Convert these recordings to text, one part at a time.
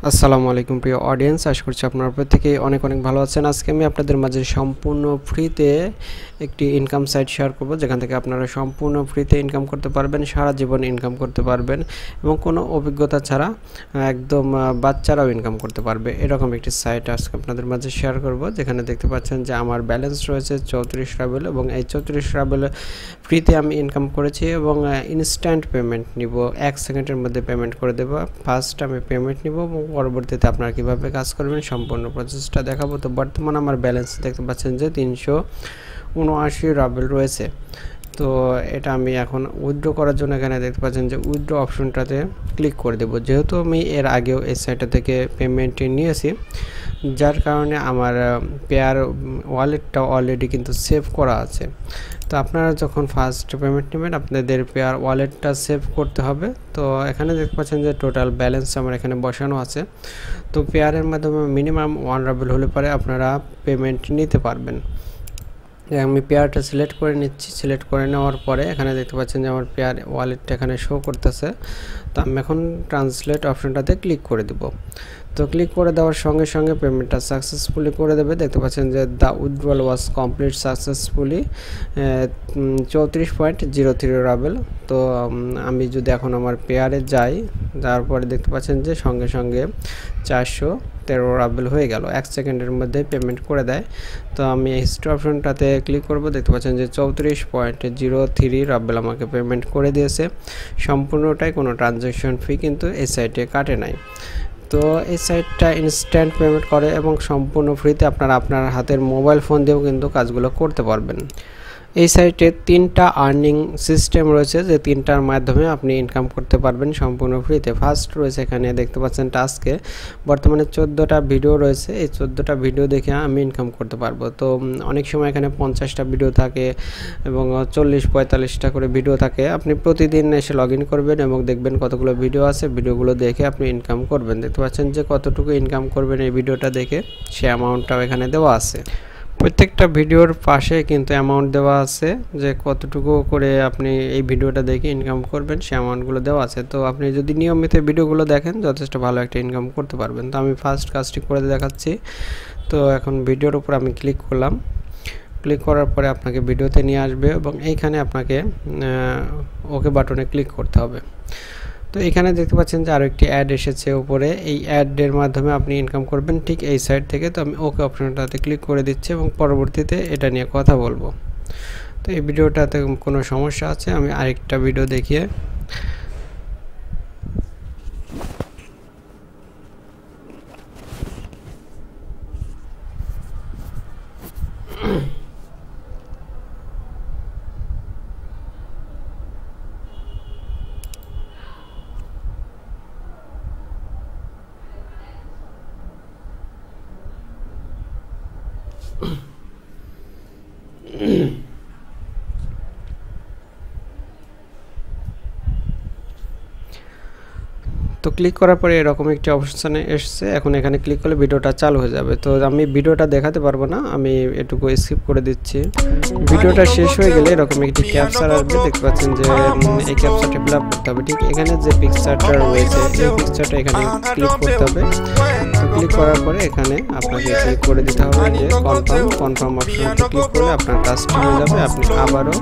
আসসালামু আলাইকুম প্রিয় অডিয়েন্স, আশা করছি আপনারা প্রত্যেকেই অনেক ভালো আছেন। আজকে আমি আপনাদের মাঝে সম্পূর্ণ ফ্রিতে একটি ইনকাম সাইট শেয়ার করব, যেখান থেকে আপনারা সম্পূর্ণ ফ্রিতে ইনকাম করতে পারবেন, সারা জীবন ইনকাম করতে পারবেন এবং কোনো অভিজ্ঞতা ছাড়া একদম বাচ্চারাও ইনকাম করতে পারবে। এরকম একটি সাইট আজকে আপনাদের মাঝে শেয়ার করব, যেখানে দেখতে পাচ্ছেন যে আমার ব্যালেন্স রয়েছে 34 রাবেল এবং এই 34 রাবেল ফ্রিতে আমি ইনকাম করেছি এবং ইনস্ট্যান্ট পেমেন্ট নিব, 1 সেকেন্ডের মধ্যে পেমেন্ট করে দেব। ফার্স্ট আমি পেমেন্ট নিব এবং পরবর্তীতে আপনারা কীভাবে কাজ করবেন সম্পূর্ণ প্রসেসটা দেখাবো। তো বর্তমানে আমার ব্যালেন্স দেখতে পাচ্ছেন যে 379 রাবেল রয়েছে। তো এটা আমি এখন উইথড্র করার জন্য এখানে দেখতে পাচ্ছেন যে উইথড্র অপশনটাতে ক্লিক করে দেব। যেহেতু আমি এর আগেও এই সাইটটা থেকে পেমেন্টটি নিয়েছি, যার কারণে আমার পেয়ার ওয়ালেটটা অলরেডি কিন্তু সেভ করা আছে। তো আপনারা যখন ফার্স্ট পেমেন্ট নেবেন আপনাদের পেয়ার ওয়ালেটটা সেভ করতে হবে। তো এখানে দেখতে পাচ্ছেন যে টোটাল ব্যালেন্স আমার এখানে বসানো আছে। তো পেয়ারের মাধ্যমে মিনিমাম 1 রাবেল হলে পরে আপনারা পেমেন্ট নিতে পারবেন। আমি পেয়ারটা সিলেক্ট করে নিচ্ছি। সিলেক্ট করে নেওয়ার পরে এখানে দেখতে পাচ্ছেন যে আমার পেয়ার ওয়ালেটটা এখানে শো করতেছে। তো আমি এখন ট্রান্সলেট অপশনটাতে ক্লিক করে দেব। তো ক্লিক করে দেওয়ার সঙ্গে সঙ্গে পেমেন্টটা সাকসেসফুলি করে দেবে। দেখতে পাচ্ছেন যে the withdrawal was complete successfully 34.03 রাবেল। তো আমি যদি এখন আমার পেয়ারে যাই, তারপরে দেখতে পাচ্ছেন যে সঙ্গে সঙ্গে 413 রাবেল হয়ে গেল, 1 সেকেন্ডের মধ্যে পেমেন্ট করে দেয়। তো আমি হিস্ট্রি অপশনটাতে ক্লিক করব। দেখতে পাচ্ছেন যে 34.03 রাবেল আমাকে পেমেন্ট করে দিয়েছে সম্পূর্ণটাই, কোনো ট্রানজ্যাকশন ফি কিন্তু এই সাইটে কাটে নাই। তো এই সাইটটা ইনস্ট্যান্ট পেমেন্ট করে এবং সম্পূর্ণ ফ্রিতে আপনারা আপনার হাতের মোবাইল ফোন দিয়েও কিন্তু কাজগুলো করতে পারবেন। এই সাইটে 3টা আর্নিং সিস্টেম রয়েছে, যে 3টার মাধ্যমে আপনি ইনকাম করতে পারবেন সম্পূর্ণ ফ্রিতে। ফার্স্ট রয়েছে এখানে দেখতে পাচ্ছেন টাস্কে বর্তমানে 14টা ভিডিও রয়েছে। এই 14টা ভিডিও দেখে আমি ইনকাম করতে পারবো। তো অনেক সময় এখানে 50টা ভিডিও থাকে এবং 40-45টা করে ভিডিও থাকে। আপনি প্রতিদিন এসে লগ ইন করবেন এবং দেখবেন কতগুলো ভিডিও আছে, ভিডিওগুলো দেখে আপনি ইনকাম করবেন। দেখতে পাচ্ছেন যে কতটুকু ইনকাম করবেন এই ভিডিওটা দেখে, সে অ্যামাউন্টটাও এখানে দেওয়া আছে। প্রত্যেকটা ভিডিওর পাশে কিন্তু অ্যামাউন্ট দেওয়া আছে, যে কতটুকু করে আপনি এই ভিডিওটা দেখে ইনকাম করবেন সে অ্যামাউন্টগুলো দেওয়া আছে। তো আপনি যদি নিয়মিত ভিডিওগুলো দেখেন যথেষ্ট ভালো একটা ইনকাম করতে পারবেন। তো আমি ফার্স্ট কাজটি করে দেখাচ্ছি। তো এখন ভিডিওর উপর আমি ক্লিক করলাম। ক্লিক করার পরে আপনাকে ভিডিওতে নিয়ে আসবে এবং এইখানে আপনাকে ওকে বাটনে ক্লিক করতে হবে। তো এখানে দেখতে পাচ্ছেন যে আরও একটি অ্যাড এসেছে উপরে, এই অ্যাডের মাধ্যমে আপনি ইনকাম করবেন ঠিক এই সাইট থেকে। তো আমি ওকে অপশনটাতে ক্লিক করে দিচ্ছি এবং পরবর্তীতে এটা নিয়ে কথা বলবো। তো এই ভিডিওটাতে কোনো সমস্যা আছে আমি আরেকটা ভিডিও দেখিয়ে তো ক্লিক করার পরে এরকম একটি অপশানে এসছে। এখন এখানে ক্লিক করলে ভিডিওটা চালু হয়ে যাবে। তো আমি ভিডিওটা দেখাতে পারবো না, আমি এটুকু স্কিপ করে দিচ্ছি। ভিডিওটা শেষ হয়ে গেলে এরকম একটি ক্যাপচার আসবে। দেখতে পাচ্ছেন যে এই ক্যাপচারটা ফিল আপ করতে হবে। ঠিক এখানে যে পিকচারটা রয়েছে এই পিকচারটা এখানে ক্লিক করতে হবে। তো ক্লিক করার পরে এখানে আপনাকে ক্লিক করে দিতে হবে যে কনফার্ম অপশনটা ক্লিক করলে আপনার টাস্কটা হয়ে যাবে। আপনি আবারও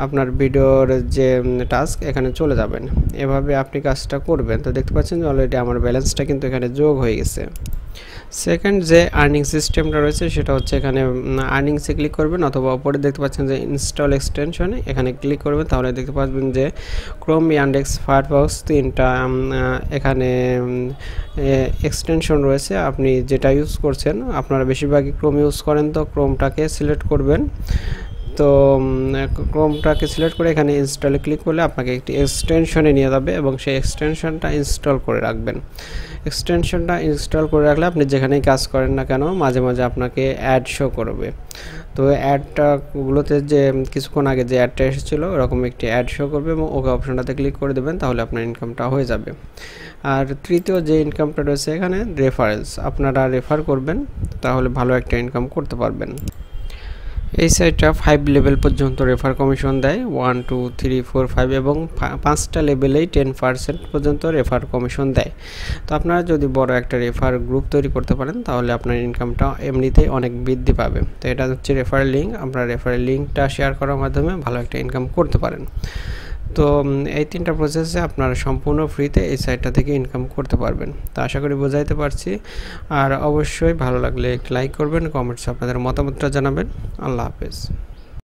আপনার ভিডিওর যে টাস্ক এখানে চলে যাবেন। এভাবে আপনি কাজটা করবেন। তো দেখতে পাচ্ছেন যে অলরেডি আমার ব্যালেন্সটা কিন্তু এখানে যোগ হয়ে গেছে। সেকেন্ড যে আর্নিং সিস্টেমটা রয়েছে সেটা হচ্ছে এখানে আর্নিংসে ক্লিক করবেন, অথবা উপরে দেখতে পাচ্ছেন যে ইনস্টল এক্সটেনশনে এখানে ক্লিক করবেন। তাহলে দেখতে পাচ্ছেন যে ক্রোম, ইয়ান্ডেক্স, ফায়ারফক্স 3টা এখানে এক্সটেনশন রয়েছে। আপনি যেটা ইউজ করছেন, আপনারা বেশিরভাগই ক্রোম ইউজ করেন, তো ক্রোমটাকে সিলেক্ট করবেন। তো ক্রোমটাকে সিলেক্ট করে এখানে ইনস্টলে ক্লিক করলে আপনাকে একটি এক্সটেনশনে নিয়ে যাবে এবং সেই এক্সটেনশনটা ইনস্টল করে রাখবেন। এক্সটেনশনটা ইনস্টল করে রাখলে আপনি যেখানেই কাজ করেন না কেন মাঝে মাঝে আপনাকে অ্যাড শো করবে। তো অ্যাডটাগুলোতে যে কিছুক্ষণ আগে যে অ্যাডটা এসেছিলো এরকম একটি অ্যাড শো করবে এবং ওকে অপশনটাতে ক্লিক করে দেবেন, তাহলে আপনার ইনকামটা হয়ে যাবে। আর তৃতীয় যে ইনকামটা রয়েছে এখানে রেফারেন্স, আপনারা রেফার করবেন তাহলে ভালো একটা ইনকাম করতে পারবেন। এই সাইটটা 5 লেভেল পর্যন্ত রেফার কমিশন দেয়, 1 2 3 4 5 এবং 5টা লেভেলেই 10% পর্যন্ত রেফার কমিশন দেয়। তো আপনারা যদি বড় একটা রেফার গ্রুপ তৈরি করতে পারেন তাহলে আপনার ইনকামটা এমনিতেই অনেক বৃদ্ধি পাবে। তো এটা হচ্ছে রেফার লিঙ্ক, আপনার রেফার লিঙ্কটা শেয়ার করার মাধ্যমে ভালো একটা ইনকাম করতে পারেন। তো এই 3টা প্রসেসে আপনারা সম্পূর্ণ ফ্রিতে এই সাইটটা থেকে ইনকাম করতে পারবেন। তো আশা করি বোঝাইতে পারছি। আর অবশ্যই ভালো লাগলে লাইক করবেন, কমেন্টসে আপনাদের মতামতটা জানাবেন। আল্লাহ হাফেজ।